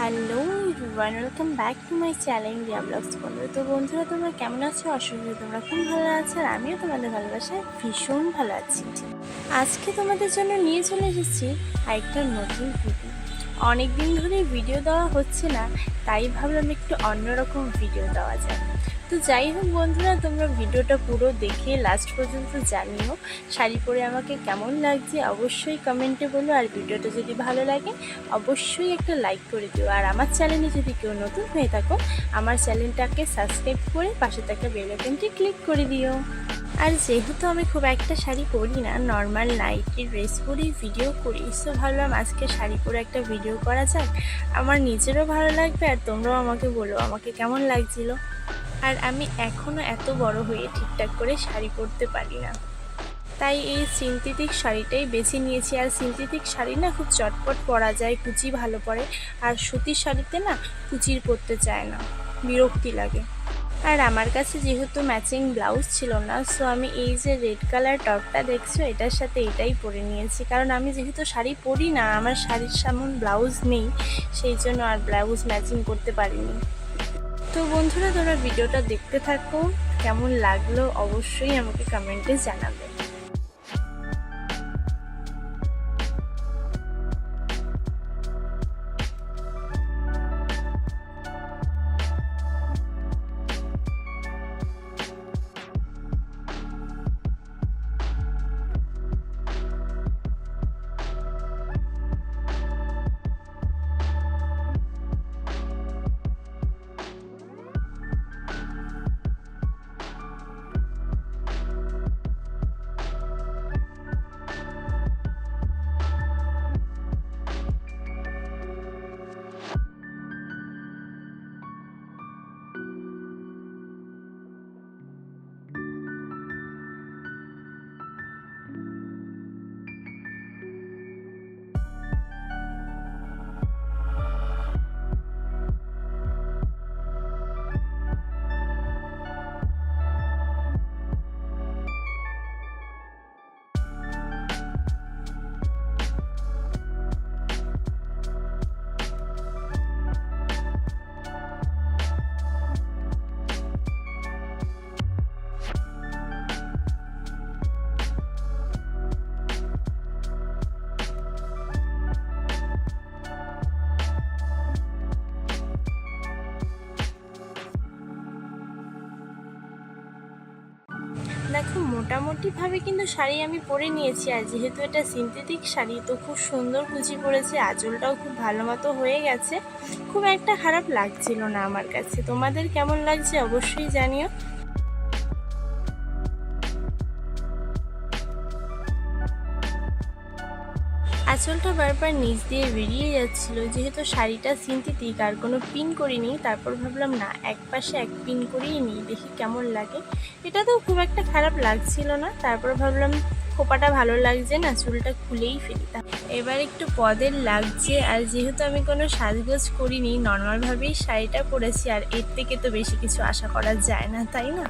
Hello everyone, welcome back to my channel Riya blogs বন্ধু। তো বন্ধুরা, তোমরা কেমন আছো? আশা করি তোমরা খুব ভালো আছো, আর আমিও তোমাদের ভালোবাসায় ভীষণ ভালো আছি। আজকে তোমাদের জন্য নিয়ে চলে এসেছি আরেকটা নতুন ভিডিও। অনেক দিন ধরে ভিডিও দেওয়া হচ্ছে না, তাই ভাবলাম একটু অন্যরকম ভিডিও দেওয়া যায়। তো যাই হোক বন্ধুরা, তোমরা ভিডিওটা পুরো দেখে লাস্ট পর্যন্ত জানিও শাড়ি পরে আমাকে কেমন লাগছে, অবশ্যই কমেন্টে বলো। আর ভিডিওটা যদি ভালো লাগে অবশ্যই একটা লাইক করে দিও। আর আমার চ্যানেলে যদি কেউ নতুন হয়ে থাকো, আমার চ্যানেলটাকে সাবস্ক্রাইব করে পাশে থাকা বেল আইকনটি ক্লিক করে দিও। আর যেহেতু আমি খুব একটা শাড়ি পরি না, নর্মাল নাইটি ড্রেস পরেই ভিডিও করি, সো ভাবলাম আজকে শাড়ি পরে একটা ভিডিও করা যাক। আমার নিজেরও ভালো লাগবে, আর তোমরাও আমাকে বলো আমাকে কেমন লাগছিল। আর আমি এখনও এত বড় হয়ে ঠিকঠাক করে শাড়ি পরতে পারি না, তাই এই সিনথেটিক শাড়িটাই বেছে নিয়েছি। আর সিনথেটিক শাড়ি না খুব চটপট পরা যায়, কুচি ভালো পরে। আর সুতির শাড়িতে না কুচির পরতে চায় না, বিরক্তি লাগে। আর আমার কাছে যেহেতু ম্যাচিং ব্লাউজ ছিল না, সো আমি এই যে রেড কালার টপটা দেখছো, এটার সাথে এটাই পরে নিয়েছি। কারণ আমি যেহেতু শাড়ি পরি না, আমার শাড়ির সামন ব্লাউজ নেই, সেই জন্য আর ব্লাউজ ম্যাচিং করতে পারিনি। তো বন্ধুরা, তোমরা ভিডিওটা দেখতে থাকো, কেমন লাগলো অবশ্যই আমাকে কমেন্টে জানাবে। দেখো, মোটামুটিভাবে কিন্তু শাড়ি আমি পরে নিয়েছি। আর যেহেতু এটা সিনথেটিক শাড়ি, তো খুব সুন্দর কুচি পড়েছে, আঁচলটাও খুব ভালো মতো হয়ে গেছে। খুব একটা খারাপ লাগছিল না আমার কাছে। তোমাদের কেমন লাগছে অবশ্যই জানিও। আঁচলটা বারবার নিচ দিয়ে বেরিয়ে যাচ্ছিল, যেহেতু শাড়িটা সিনথেটিক আর কোনো পিন করিনি। তারপর ভাবলাম না, এক পাশে এক পিন করেই নিই, দেখি কেমন লাগে। এটা তো খুব একটা খারাপ লাগছিল না। তারপর ভাবলাম খোপাটা ভালো লাগছে না, চুলটা খুলেই ফেলি। এবার একটু পদের লাগছে। আর যেহেতু আমি কোনো সাজগোজ করিনি, নর্মালভাবেই শাড়িটা পরেছি, আর এর থেকে তো বেশি কিছু আশা করা যায় না, তাই না?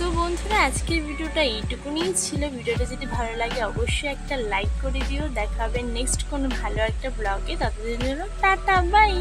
তো বন্ধুরা, আজকের ভিডিওটা এইটুকুনি ছিল। ভিডিওটা যদি ভালো লাগে অবশ্যই একটা লাইক করে দিও। দেখা হবে নেক্সট কোনো ভালো একটা ব্লগে। ততদিনের জন্য টাটা, বাই।